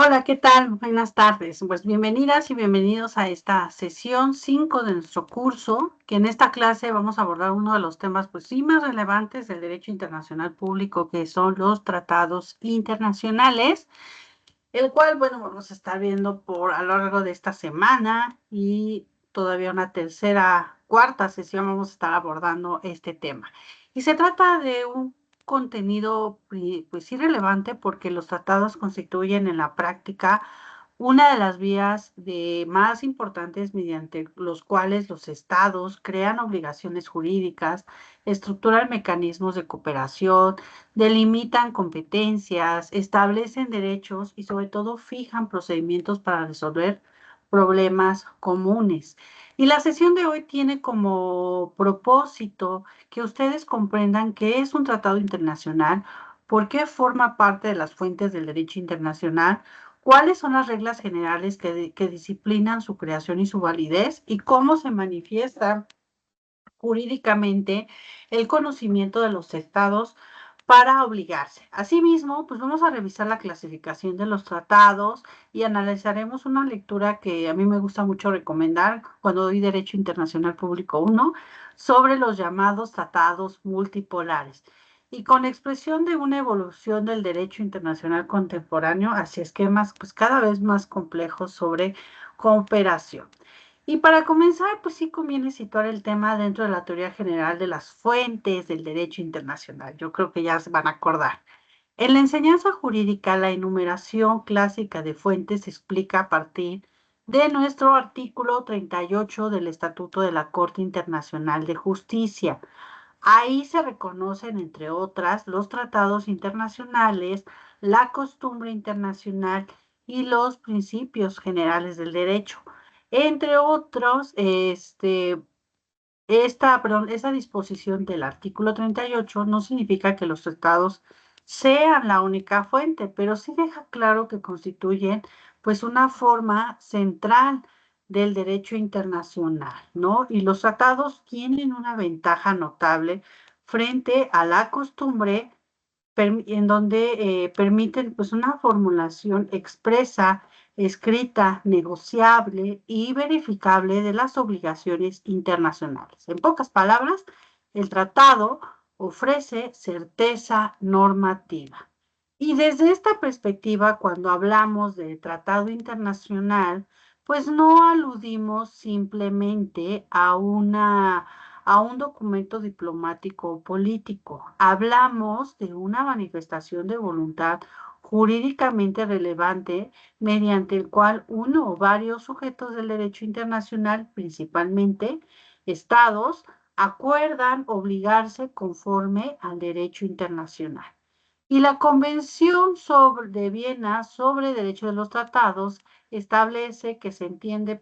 Hola, ¿qué tal? Buenas tardes. Pues bienvenidas y bienvenidos a esta sesión 5 de nuestro curso, que en esta clase vamos a abordar uno de los temas, pues sí, más relevantes del derecho internacional público, que son los tratados internacionales, el cual, bueno, vamos a estar viendo a lo largo de esta semana y todavía una cuarta sesión vamos a estar abordando este tema. Y se trata de un contenido, pues sí, relevante porque los tratados constituyen en la práctica una de las vías más importantes mediante los cuales los estados crean obligaciones jurídicas, estructuran mecanismos de cooperación, delimitan competencias, establecen derechos y sobre todo fijan procedimientos para resolver problemas comunes. Y la sesión de hoy tiene como propósito que ustedes comprendan qué es un tratado internacional, por qué forma parte de las fuentes del derecho internacional, cuáles son las reglas generales que disciplinan su creación y su validez y cómo se manifiesta jurídicamente el conocimiento de los estados para obligarse. Asimismo, pues vamos a revisar la clasificación de los tratados y analizaremos una lectura que a mí me gusta mucho recomendar cuando doy Derecho Internacional Público 1 sobre los llamados tratados multipolares y con expresión de una evolución del derecho internacional contemporáneo hacia esquemas pues cada vez más complejos sobre cooperación. Y para comenzar, pues sí conviene situar el tema dentro de la teoría general de las fuentes del derecho internacional. Yo creo que ya se van a acordar. En la enseñanza jurídica, la enumeración clásica de fuentes se explica a partir de nuestro artículo 38 del Estatuto de la Corte Internacional de Justicia. Ahí se reconocen, entre otras, los tratados internacionales, la costumbre internacional y los principios generales del derecho. Entre otros, esa disposición del artículo 38 no significa que los tratados sean la única fuente, pero sí deja claro que constituyen pues una forma central del derecho internacional, ¿no? Y los tratados tienen una ventaja notable frente a la costumbre en donde permiten pues una formulación expresa, escrita, negociable y verificable de las obligaciones internacionales. En pocas palabras, el tratado ofrece certeza normativa. Y desde esta perspectiva, cuando hablamos de tratado internacional, pues no aludimos simplemente a un documento diplomático o político. Hablamos de una manifestación de voluntad jurídicamente relevante mediante el cual uno o varios sujetos del derecho internacional, principalmente estados, acuerdan obligarse conforme al derecho internacional. Y la de Viena sobre Derecho de los Tratados establece que se entiende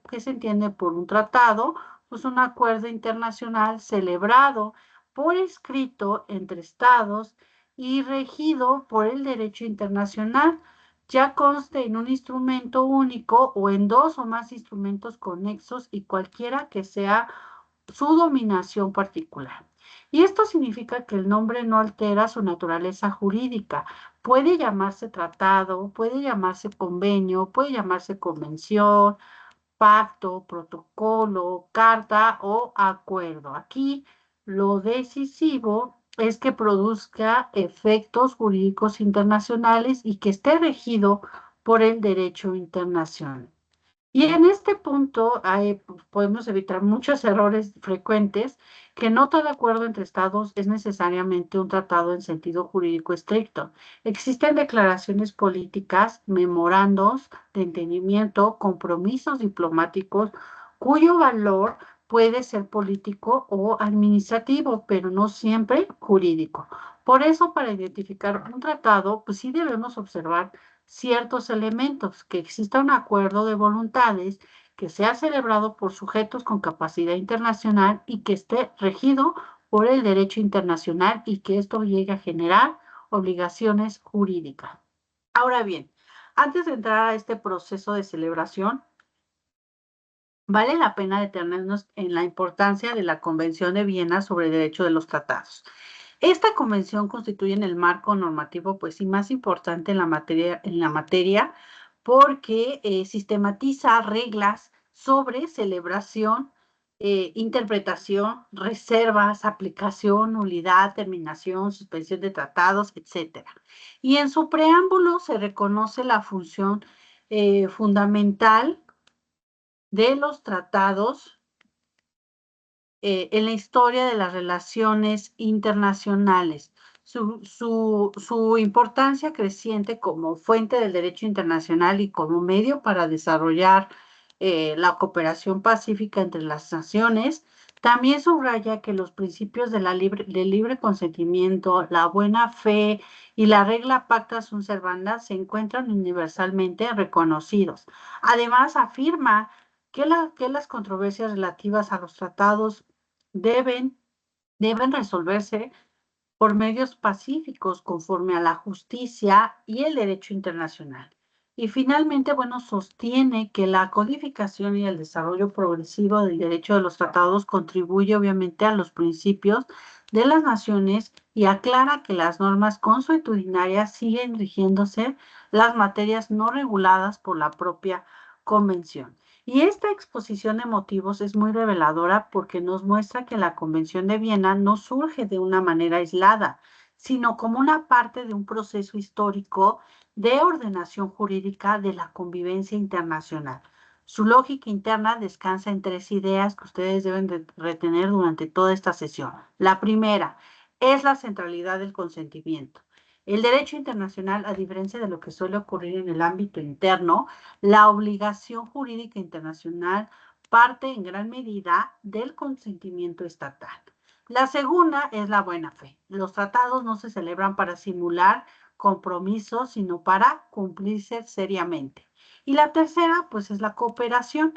por un tratado, pues un acuerdo internacional celebrado por escrito entre estados y regido por el derecho internacional, ya conste en un instrumento único o en dos o más instrumentos conexos y cualquiera que sea su dominación particular. Y esto significa que el nombre no altera su naturaleza jurídica. Puede llamarse tratado, puede llamarse convenio, puede llamarse convención, pacto, protocolo, carta o acuerdo. Aquí lo decisivo es que produzca efectos jurídicos internacionales y que esté regido por el derecho internacional. Y en este punto podemos evitar muchos errores frecuentes que no todo acuerdo entre estados es necesariamente un tratado en sentido jurídico estricto. Existen declaraciones políticas, memorandos de entendimiento, compromisos diplomáticos cuyo valor puede ser político o administrativo, pero no siempre jurídico. Por eso, para identificar un tratado, pues sí debemos observar ciertos elementos, que exista un acuerdo de voluntades, que sea celebrado por sujetos con capacidad internacional y que esté regido por el derecho internacional y que esto llegue a generar obligaciones jurídicas. Ahora bien, antes de entrar a este proceso de celebración, vale la pena detenernos en la importancia de la Convención de Viena sobre el Derecho de los Tratados. Esta convención constituye el marco normativo, pues sí, más importante en la materia porque sistematiza reglas sobre celebración, interpretación, reservas, aplicación, nulidad, terminación, suspensión de tratados, etcétera. Y en su preámbulo se reconoce la función fundamental de los tratados en la historia de las relaciones internacionales. Su importancia creciente como fuente del derecho internacional y como medio para desarrollar la cooperación pacífica entre las naciones, también subraya que los principios de del libre consentimiento, la buena fe y la regla pacta sunt servanda se encuentran universalmente reconocidos. Además, afirma que las controversias relativas a los tratados deben, deben resolverse por medios pacíficos conforme a la justicia y el derecho internacional. Y finalmente, bueno, sostiene que la codificación y el desarrollo progresivo del derecho de los tratados contribuye obviamente a los principios de las naciones y aclara que las normas consuetudinarias siguen rigiéndose las materias no reguladas por la propia convención. Y esta exposición de motivos es muy reveladora porque nos muestra que la Convención de Viena no surge de una manera aislada, sino como una parte de un proceso histórico de ordenación jurídica de la convivencia internacional. Su lógica interna descansa en tres ideas que ustedes deben de retener durante toda esta sesión. La primera es la centralidad del consentimiento. El derecho internacional, a diferencia de lo que suele ocurrir en el ámbito interno, la obligación jurídica internacional parte en gran medida del consentimiento estatal. La segunda es la buena fe. Los tratados no se celebran para simular compromisos, sino para cumplirse seriamente. Y la tercera, pues, es la cooperación.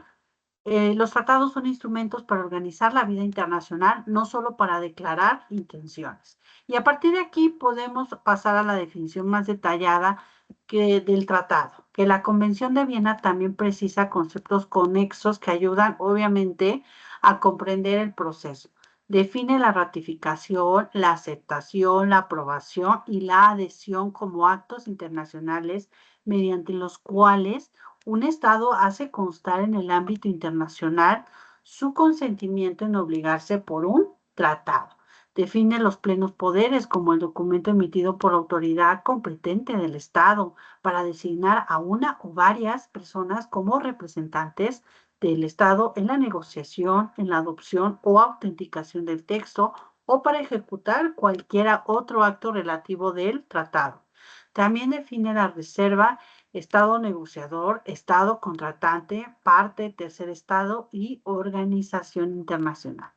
Los tratados son instrumentos para organizar la vida internacional, no solo para declarar intenciones. Y a partir de aquí podemos pasar a la definición más detallada del tratado, que la Convención de Viena también precisa conceptos conexos que ayudan obviamente a comprender el proceso. Define la ratificación, la aceptación, la aprobación y la adhesión como actos internacionales mediante los cuales un Estado hace constar en el ámbito internacional su consentimiento en obligarse por un tratado. Define los plenos poderes como el documento emitido por autoridad competente del Estado para designar a una o varias personas como representantes del Estado en la negociación, en la adopción o autenticación del texto o para ejecutar cualquier otro acto relativo del tratado. También define la reserva, Estado negociador, Estado contratante, parte, tercer Estado y organización internacional.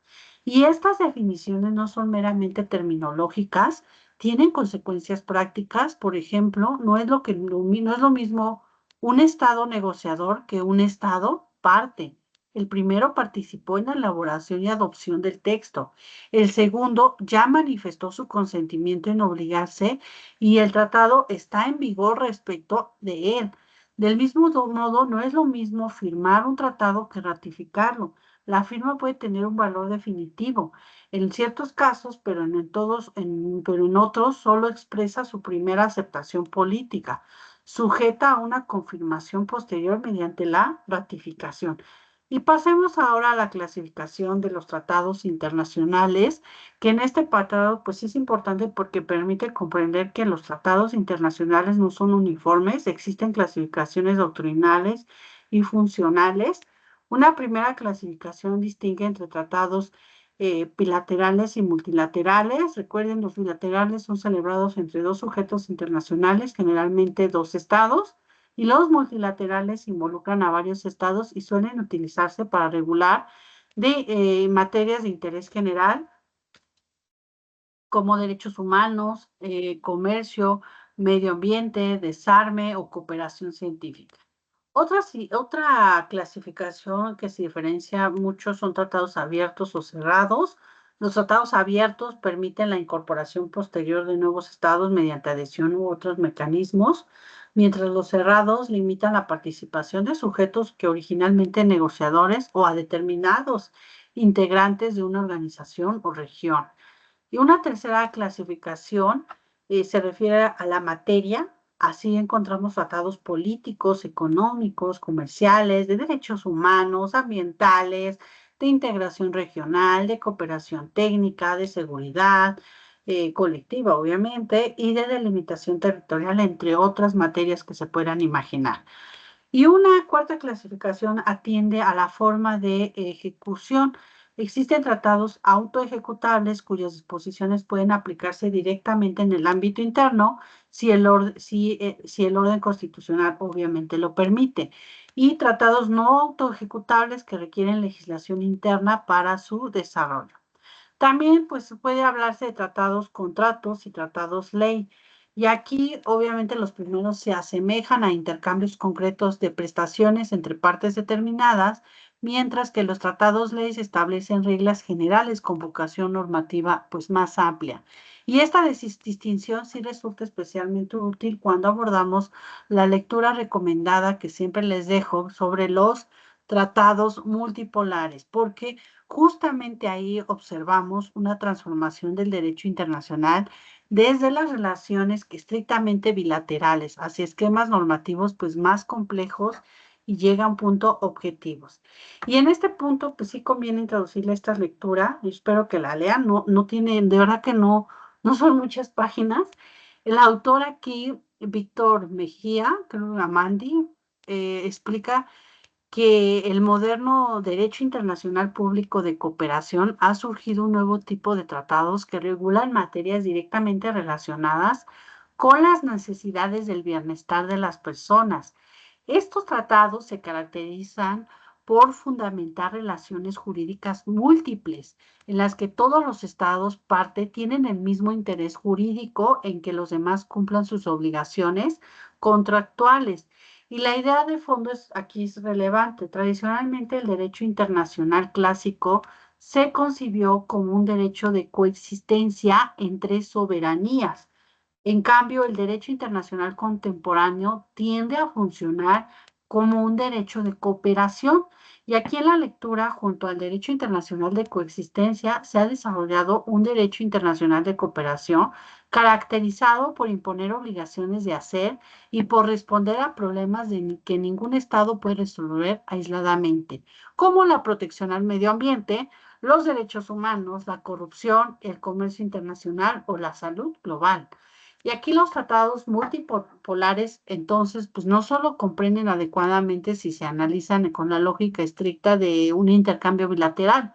Y estas definiciones no son meramente terminológicas, tienen consecuencias prácticas. Por ejemplo, no es lo mismo un Estado negociador que un Estado parte. El primero participó en la elaboración y adopción del texto. El segundo ya manifestó su consentimiento en obligarse y el tratado está en vigor respecto de él. Del mismo modo, no es lo mismo firmar un tratado que ratificarlo. La firma puede tener un valor definitivo en ciertos casos, pero pero en otros solo expresa su primera aceptación política, sujeta a una confirmación posterior mediante la ratificación. Y pasemos ahora a la clasificación de los tratados internacionales, que en este apartado pues es importante porque permite comprender que los tratados internacionales no son uniformes, existen clasificaciones doctrinales y funcionales. Una primera clasificación distingue entre tratados bilaterales y multilaterales. Recuerden, los bilaterales son celebrados entre dos sujetos internacionales, generalmente dos estados, y los multilaterales involucran a varios estados y suelen utilizarse para regular materias de interés general como derechos humanos, comercio, medio ambiente, desarme o cooperación científica. Otra clasificación que se diferencia mucho son tratados abiertos o cerrados. Los tratados abiertos permiten la incorporación posterior de nuevos estados mediante adhesión u otros mecanismos, mientras los cerrados limitan la participación de sujetos que originalmente negociadores o a determinados integrantes de una organización o región. Y una tercera clasificación se refiere a la materia, Así encontramos tratados políticos, económicos, comerciales, de derechos humanos, ambientales, de integración regional, de cooperación técnica, de seguridad colectiva, obviamente, y de delimitación territorial, entre otras materias que se puedan imaginar. Y una cuarta clasificación atiende a la forma de ejecución. Existen tratados autoejecutables cuyas disposiciones pueden aplicarse directamente en el ámbito interno si el orden constitucional obviamente lo permite. Y tratados no autoejecutables que requieren legislación interna para su desarrollo. También pues puede hablarse de tratados contratos y tratados ley. Y aquí obviamente los primeros se asemejan a intercambios concretos de prestaciones entre partes determinadas, mientras que los tratados leyes establecen reglas generales con vocación normativa pues más amplia. Y esta distinción sí resulta especialmente útil cuando abordamos la lectura recomendada que siempre les dejo sobre los tratados multipolares, porque justamente ahí observamos una transformación del derecho internacional desde las relaciones que estrictamente bilaterales hacia esquemas normativos pues más complejos y llega a un punto objetivos. Y en este punto pues sí conviene introducirle esta lectura, y espero que la lean, no tiene, de verdad que no son muchas páginas. El autor aquí, Víctor Mejía, creo que Amandi, explica que el moderno derecho internacional público de cooperación ha surgido un nuevo tipo de tratados que regulan materias directamente relacionadas con las necesidades del bienestar de las personas. Estos tratados se caracterizan por fundamentar relaciones jurídicas múltiples, en las que todos los estados parte tienen el mismo interés jurídico en que los demás cumplan sus obligaciones contractuales. Y la idea de fondo aquí es relevante. Tradicionalmente el derecho internacional clásico se concibió como un derecho de coexistencia entre soberanías. En cambio, el derecho internacional contemporáneo tiende a funcionar como un derecho de cooperación. Y aquí en la lectura, junto al derecho internacional de coexistencia, se ha desarrollado un derecho internacional de cooperación caracterizado por imponer obligaciones de hacer y por responder a problemas que ningún Estado puede resolver aisladamente, como la protección al medio ambiente, los derechos humanos, la corrupción, el comercio internacional o la salud global. Y aquí los tratados multipolares, entonces, pues no solo comprenden adecuadamente si se analizan con la lógica estricta de un intercambio bilateral.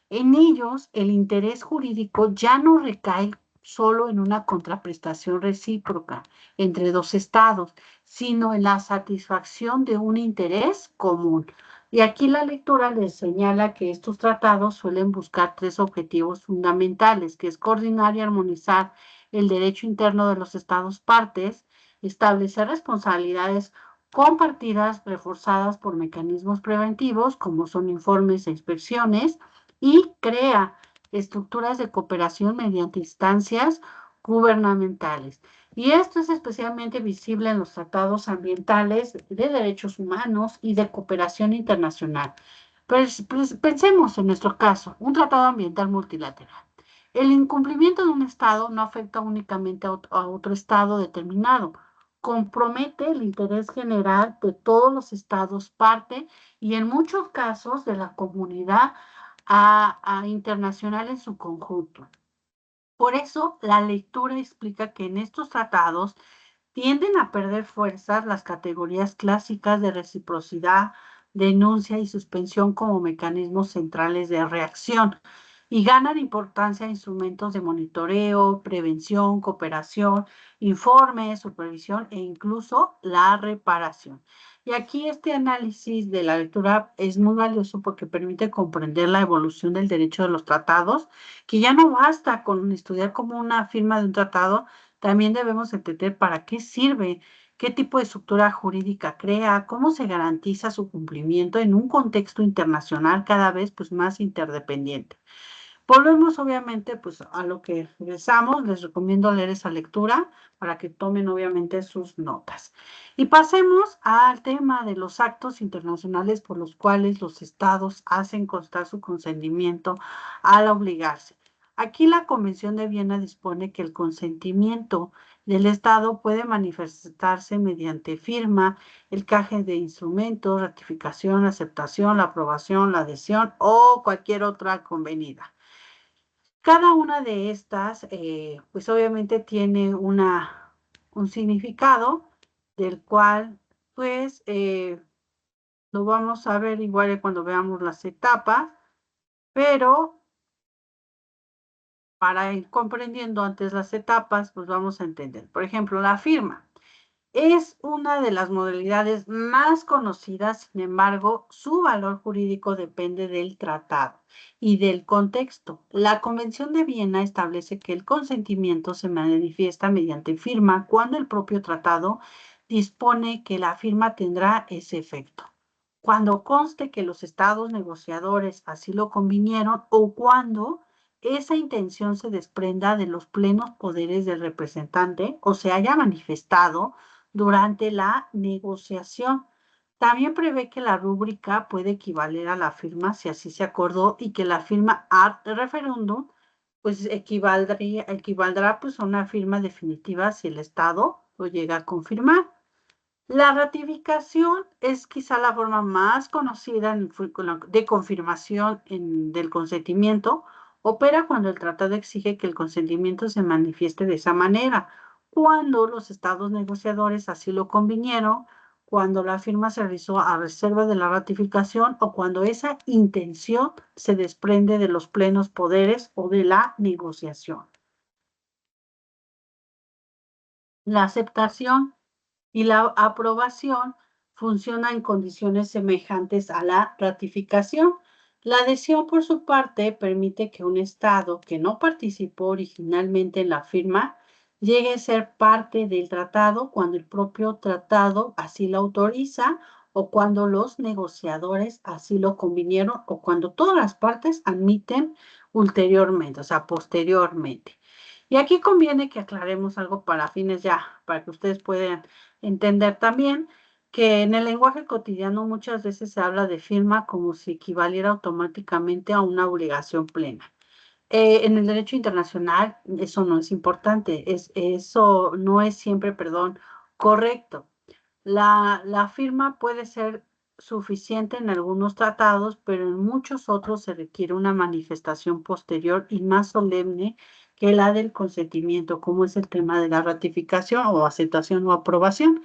En ellos, el interés jurídico ya no recae solo en una contraprestación recíproca entre dos estados, sino en la satisfacción de un interés común. Y aquí la lectura les señala que estos tratados suelen buscar tres objetivos fundamentales, que es coordinar y armonizar el derecho interno de los estados partes, establecer responsabilidades compartidas reforzadas por mecanismos preventivos, como son informes e inspecciones, y crea estructuras de cooperación mediante instancias gubernamentales. Y esto es especialmente visible en los tratados ambientales de derechos humanos y de cooperación internacional. Pues, pensemos en nuestro caso, un tratado ambiental multilateral. El incumplimiento de un Estado no afecta únicamente a otro Estado determinado, compromete el interés general de todos los Estados parte y en muchos casos de la comunidad internacional en su conjunto. Por eso, la lectura explica que en estos tratados tienden a perder fuerzas las categorías clásicas de reciprocidad, denuncia y suspensión como mecanismos centrales de reacción y ganan importancia instrumentos de monitoreo, prevención, cooperación, informe, supervisión e incluso la reparación. Y aquí este análisis de la lectura es muy valioso porque permite comprender la evolución del derecho de los tratados, que ya no basta con estudiar como una firma de un tratado, también debemos entender para qué sirve, qué tipo de estructura jurídica crea, cómo se garantiza su cumplimiento en un contexto internacional cada vez pues, más interdependiente. Volvemos obviamente pues a lo que regresamos, les recomiendo leer esa lectura para que tomen obviamente sus notas. Y pasemos al tema de los actos internacionales por los cuales los estados hacen constar su consentimiento al obligarse. Aquí la Convención de Viena dispone que el consentimiento del Estado puede manifestarse mediante firma, el canje de instrumentos, ratificación, aceptación, la aprobación, la adhesión o cualquier otra convenida. Cada una de estas, pues obviamente tiene un significado del cual, pues, lo vamos a ver igual cuando veamos las etapas, pero para ir comprendiendo antes las etapas, pues vamos a entender. Por ejemplo, la firma. Es una de las modalidades más conocidas, sin embargo, su valor jurídico depende del tratado y del contexto. La Convención de Viena establece que el consentimiento se manifiesta mediante firma cuando el propio tratado dispone que la firma tendrá ese efecto. Cuando conste que los estados negociadores así lo convinieron o cuando esa intención se desprenda de los plenos poderes del representante o se haya manifestado durante la negociación. También prevé que la rúbrica puede equivaler a la firma si así se acordó y que la firma ad referendum pues equivaldrá pues a una firma definitiva si el Estado lo llega a confirmar. La ratificación es quizá la forma más conocida de confirmación del consentimiento. Opera cuando el tratado exige que el consentimiento se manifieste de esa manera, cuando los estados negociadores así lo convinieron, cuando la firma se realizó a reserva de la ratificación o cuando esa intención se desprende de los plenos poderes o de la negociación. La aceptación y la aprobación funciona en condiciones semejantes a la ratificación. La adhesión, por su parte, permite que un Estado que no participó originalmente en la firma llegue a ser parte del tratado cuando el propio tratado así lo autoriza o cuando los negociadores así lo convinieron o cuando todas las partes admiten ulteriormente, o sea, posteriormente. Y aquí conviene que aclaremos algo para fines ya, para que ustedes puedan entender también que en el lenguaje cotidiano muchas veces se habla de firma como si equivaliera automáticamente a una obligación plena. En el derecho internacional eso no es importante, eso no es siempre, perdón, correcto. La firma puede ser suficiente en algunos tratados, pero en muchos otros se requiere una manifestación posterior y más solemne que la del consentimiento, como es el tema de la ratificación o aceptación o aprobación.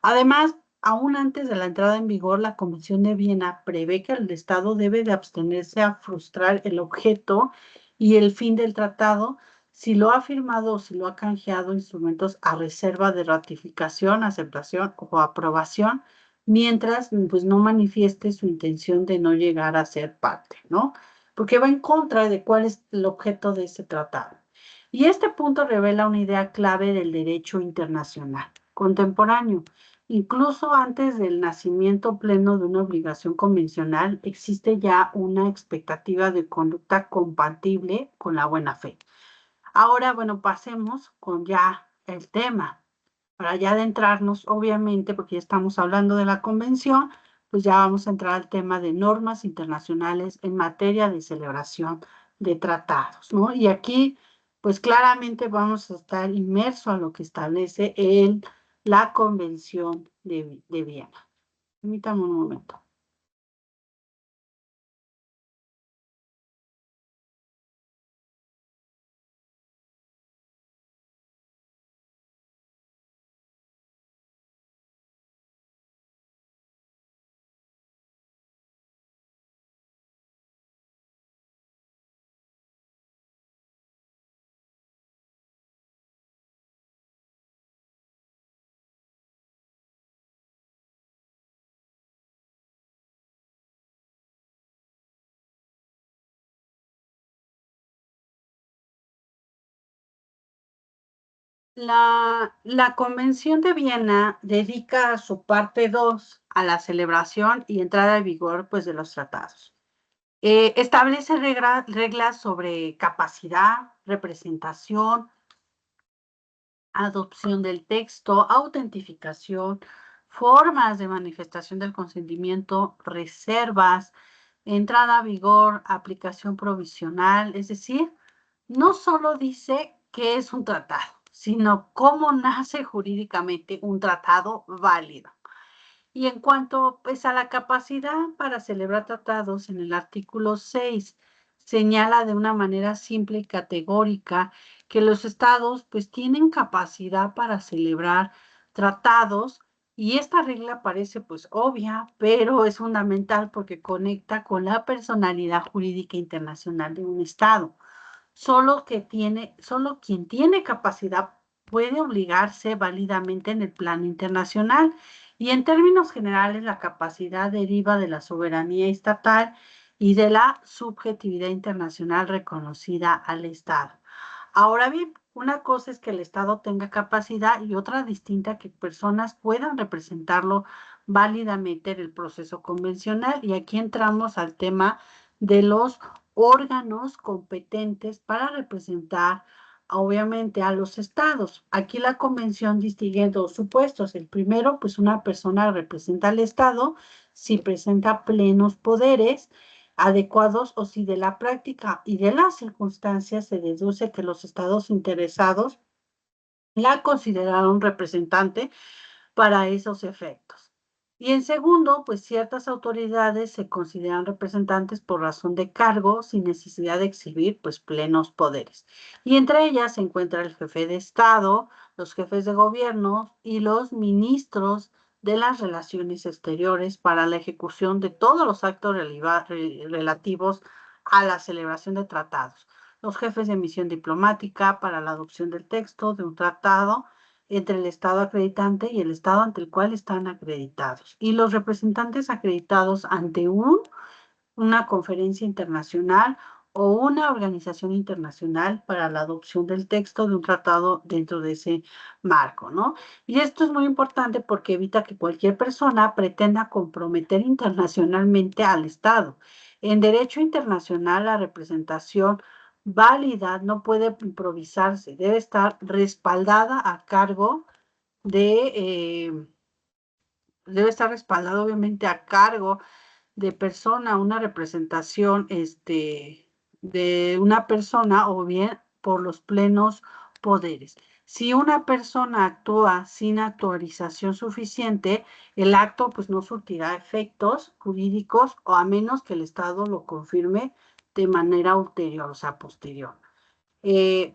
Además, aún antes de la entrada en vigor, la Convención de Viena prevé que el Estado debe de abstenerse a frustrar el objeto y el fin del tratado si lo ha firmado o si lo ha canjeado instrumentos a reserva de ratificación, aceptación o aprobación, mientras pues no manifieste su intención de no llegar a ser parte, ¿no? Porque va en contra de cuál es el objeto de ese tratado. Y este punto revela una idea clave del derecho internacional contemporáneo. Incluso antes del nacimiento pleno de una obligación convencional, existe ya una expectativa de conducta compatible con la buena fe. Ahora, bueno, pasemos con ya el tema. Para ya adentrarnos, obviamente, porque ya estamos hablando de la convención, pues ya vamos a entrar al tema de normas internacionales en materia de celebración de tratados, ¿no? Y aquí, pues claramente vamos a estar inmersos a lo que establece la Convención de Viena. Permítame un momento. La Convención de Viena dedica su parte 2 a la celebración y entrada en vigor pues, de los tratados. Establece reglas sobre capacidad, representación, adopción del texto, autentificación, formas de manifestación del consentimiento, reservas, entrada a vigor, aplicación provisional, es decir, no solo dice que es un tratado, sino cómo nace jurídicamente un tratado válido. Y en cuanto pues, a la capacidad para celebrar tratados, en el artículo 6 señala de una manera simple y categórica que los estados pues tienen capacidad para celebrar tratados, y esta regla parece pues obvia, pero es fundamental porque conecta con la personalidad jurídica internacional de un estado. Solo quien tiene capacidad puede obligarse válidamente en el plano internacional, y en términos generales la capacidad deriva de la soberanía estatal y de la subjetividad internacional reconocida al Estado. Ahora bien, una cosa es que el Estado tenga capacidad y otra distinta que personas puedan representarlo válidamente en el proceso convencional. Y aquí entramos al tema de los órganos competentes para representar, obviamente, a los estados. Aquí la convención distingue dos supuestos. El primero, pues una persona representa al estado si presenta plenos poderes adecuados o si de la práctica y de las circunstancias se deduce que los estados interesados la consideraron representante para esos efectos. Y en segundo, pues ciertas autoridades se consideran representantes por razón de cargo sin necesidad de exhibir pues plenos poderes. Y entre ellas se encuentra el jefe de Estado, los jefes de gobierno y los ministros de las relaciones exteriores para la ejecución de todos los actos relativos a la celebración de tratados. Los jefes de misión diplomática para la adopción del texto de un tratado entre el Estado acreditante y el Estado ante el cual están acreditados, y los representantes acreditados ante una conferencia internacional o una organización internacional para la adopción del texto de un tratado dentro de ese marco, ¿no? Y esto es muy importante porque evita que cualquier persona pretenda comprometer internacionalmente al Estado. En derecho internacional, la representación válida no puede improvisarse, debe estar respaldada a cargo de, debe estar respaldado obviamente a cargo de persona, una representación de una persona o bien por los plenos poderes. Si una persona actúa sin autorización suficiente, el acto pues no surtirá efectos jurídicos o a menos que el Estado lo confirme de manera ulterior, o sea, posterior.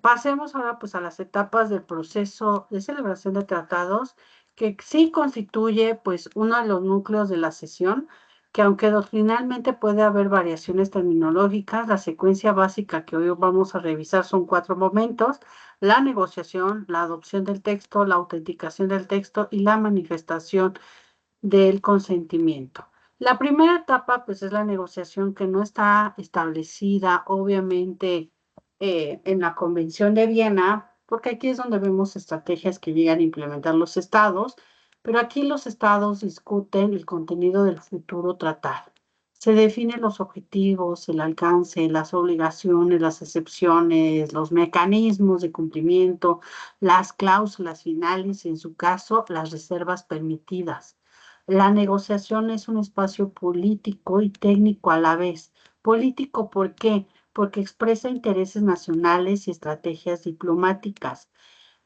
Pasemos ahora pues a las etapas del proceso de celebración de tratados, que sí constituye pues uno de los núcleos de la sesión, que aunque doctrinalmente puede haber variaciones terminológicas, la secuencia básica que hoy vamos a revisar son 4 momentos: la negociación, la adopción del texto, la autenticación del texto y la manifestación del consentimiento. La primera etapa, pues, es la negociación, que no está establecida, obviamente, en la Convención de Viena, porque aquí es donde vemos estrategias que llegan a implementar los estados, pero aquí los estados discuten el contenido del futuro tratado. Se definen los objetivos, el alcance, las obligaciones, las excepciones, los mecanismos de cumplimiento, las cláusulas finales y, en su caso, las reservas permitidas. La negociación es un espacio político y técnico a la vez. Político, ¿por qué? Porque expresa intereses nacionales y estrategias diplomáticas.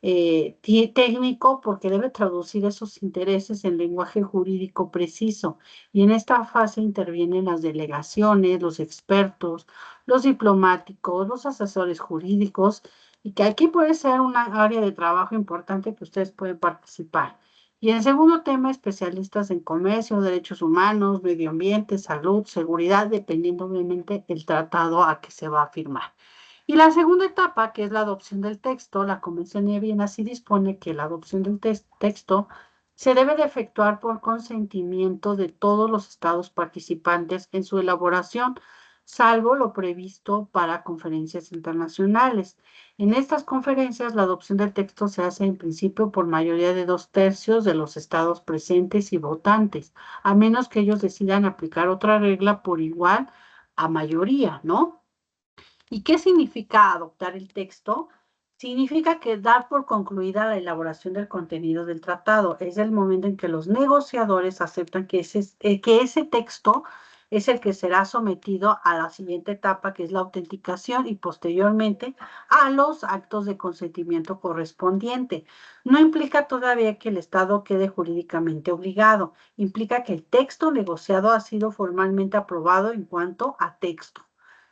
Técnico, porque debe traducir esos intereses en lenguaje jurídico preciso. Y en esta fase intervienen las delegaciones, los expertos, los diplomáticos, los asesores jurídicos, y que aquí puede ser una área de trabajo importante que ustedes pueden participar. Y en segundo tema, especialistas en comercio, derechos humanos, medio ambiente, salud, seguridad, dependiendo obviamente del tratado a que se va a firmar. Y la segunda etapa, que es la adopción del texto, la Convención de Viena sí dispone que la adopción del texto se debe de efectuar por consentimiento de todos los estados participantes en su elaboración, salvo lo previsto para conferencias internacionales. En estas conferencias, la adopción del texto se hace en principio por mayoría de 2/3 de los estados presentes y votantes, a menos que ellos decidan aplicar otra regla por igual a mayoría, ¿no? ¿Y qué significa adoptar el texto? Significa que dar por concluida la elaboración del contenido del tratado. Es el momento en que los negociadores aceptan que ese texto es el que será sometido a la siguiente etapa, que es la autenticación, y posteriormente a los actos de consentimiento correspondiente. No implica todavía que el Estado quede jurídicamente obligado, implica que el texto negociado ha sido formalmente aprobado en cuanto a texto.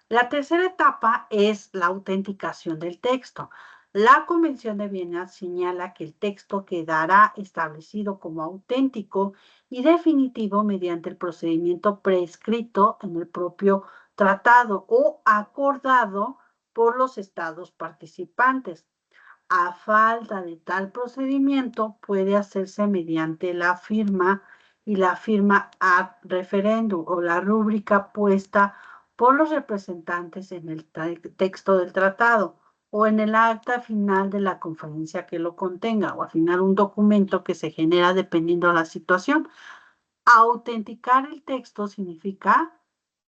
La tercera etapa es la autenticación del texto. La Convención de Viena señala que el texto quedará establecido como auténtico y definitivo mediante el procedimiento prescrito en el propio tratado o acordado por los estados participantes. A falta de tal procedimiento, puede hacerse mediante la firma y la firma ad referendum o la rúbrica puesta por los representantes en el texto del tratado o en el acta final de la conferencia que lo contenga, o al final un documento que se genera dependiendo de la situación. Autenticar el texto significa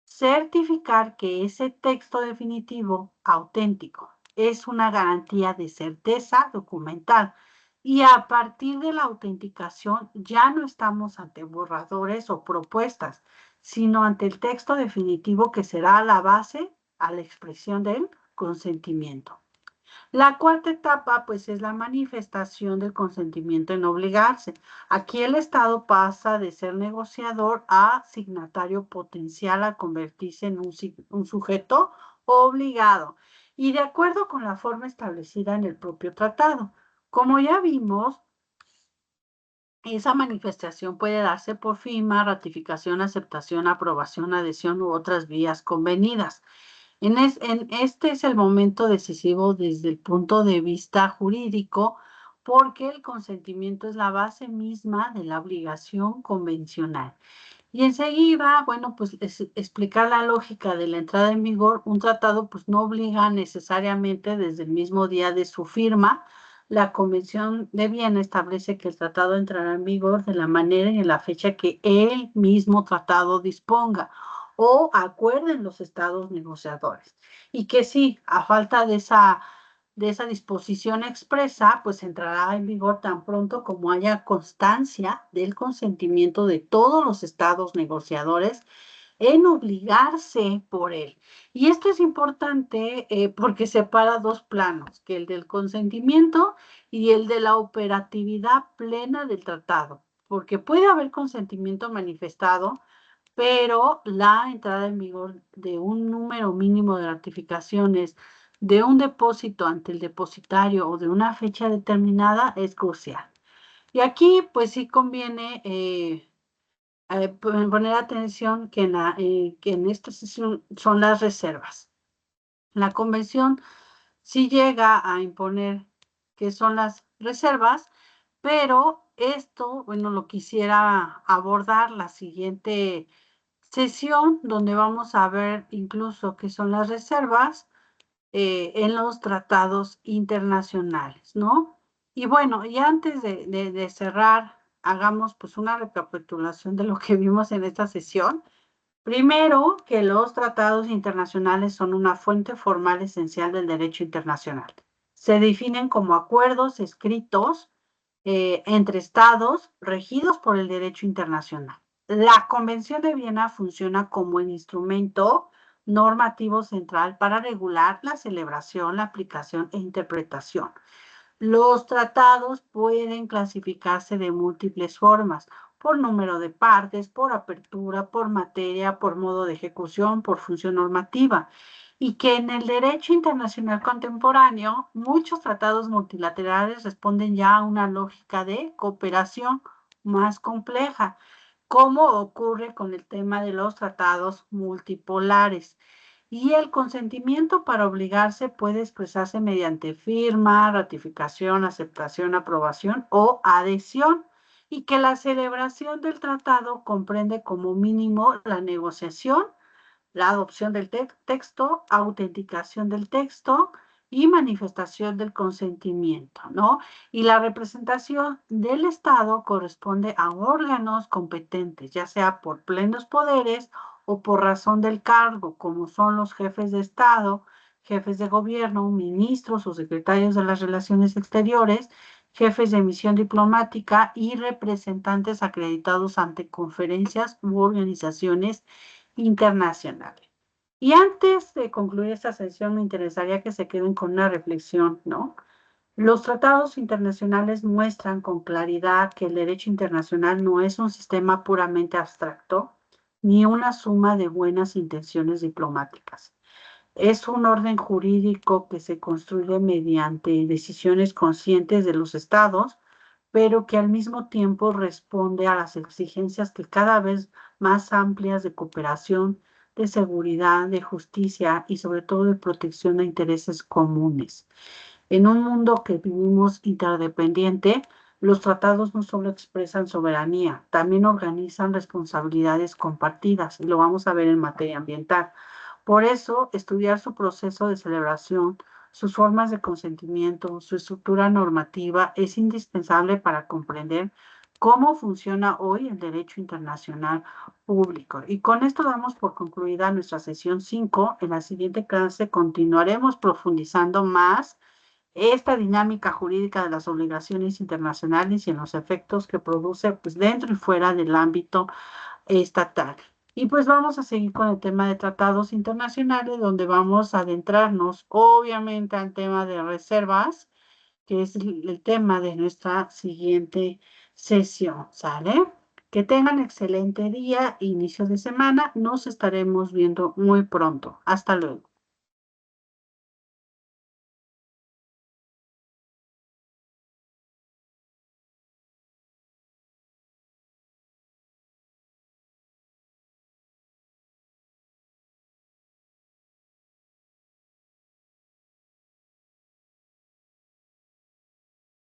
certificar que ese texto definitivo, auténtico, es una garantía de certeza documental. Y a partir de la autenticación ya no estamos ante borradores o propuestas, sino ante el texto definitivo que será la base a la expresión del consentimiento. La cuarta etapa, pues, es la manifestación del consentimiento en obligarse. Aquí el Estado pasa de ser negociador a signatario potencial a convertirse en un sujeto obligado y de acuerdo con la forma establecida en el propio tratado. Como ya vimos, esa manifestación puede darse por firma, ratificación, aceptación, aprobación, adhesión u otras vías convenidas. Este es el momento decisivo desde el punto de vista jurídico, porque el consentimiento es la base misma de la obligación convencional. Y enseguida, bueno, pues explicar la lógica de la entrada en vigor. Un tratado pues no obliga necesariamente desde el mismo día de su firma. La Convención de Viena establece que el tratado entrará en vigor de la manera y en la fecha que el mismo tratado disponga o acuerden los estados negociadores. Y que sí, a falta de esa disposición expresa, pues entrará en vigor tan pronto como haya constancia del consentimiento de todos los estados negociadores en obligarse por él. Y esto es importante porque separa dos planos, que el del consentimiento y el de la operatividad plena del tratado, porque puede haber consentimiento manifestado, pero la entrada en vigor de un número mínimo de ratificaciones de un depósito ante el depositario o de una fecha determinada es crucial. Y aquí pues sí conviene poner atención que en esta sesión son las reservas. La convención sí llega a imponer qué son las reservas, pero esto, bueno, lo quisiera abordar la siguiente sesión, donde vamos a ver incluso qué son las reservas en los tratados internacionales, ¿no? Y bueno, y antes de cerrar, hagamos pues una recapitulación de lo que vimos en esta sesión. Primero, que los tratados internacionales son una fuente formal esencial del derecho internacional. Se definen como acuerdos escritos entre estados regidos por el derecho internacional. La Convención de Viena funciona como el instrumento normativo central para regular la celebración, la aplicación e interpretación. Los tratados pueden clasificarse de múltiples formas, por número de partes, por apertura, por materia, por modo de ejecución, por función normativa, y que en el derecho internacional contemporáneo muchos tratados multilaterales responden ya a una lógica de cooperación más compleja, como ocurre con el tema de los tratados multipolares. Y el consentimiento para obligarse puede expresarse mediante firma, ratificación, aceptación, aprobación o adhesión, y que la celebración del tratado comprende como mínimo la negociación, la adopción del texto, autenticación del texto y manifestación del consentimiento, ¿no? Y la representación del Estado corresponde a órganos competentes, ya sea por plenos poderes o por razón del cargo, como son los jefes de Estado, jefes de gobierno, ministros o secretarios de las relaciones exteriores, jefes de misión diplomática y representantes acreditados ante conferencias u organizaciones internacionales. Y antes de concluir esta sesión, me interesaría que se queden con una reflexión, ¿no? Los tratados internacionales muestran con claridad que el derecho internacional no es un sistema puramente abstracto ni una suma de buenas intenciones diplomáticas. Es un orden jurídico que se construye mediante decisiones conscientes de los estados, pero que al mismo tiempo responde a las exigencias que cada vez más amplias de cooperación, de seguridad, de justicia y sobre todo de protección de intereses comunes. En un mundo que vivimos interdependiente, los tratados no solo expresan soberanía, también organizan responsabilidades compartidas, y lo vamos a ver en materia ambiental. Por eso, estudiar su proceso de celebración, sus formas de consentimiento, su estructura normativa es indispensable para comprender cómo funciona hoy el derecho internacional público. Y con esto damos por concluida nuestra sesión 5. En la siguiente clase continuaremos profundizando más esta dinámica jurídica de las obligaciones internacionales y en los efectos que produce pues, dentro y fuera del ámbito estatal. Y pues vamos a seguir con el tema de tratados internacionales, donde vamos a adentrarnos obviamente al tema de reservas, que es el tema de nuestra siguiente sesión, ¿sale? Que tengan excelente día, inicio de semana. Nos estaremos viendo muy pronto. Hasta luego.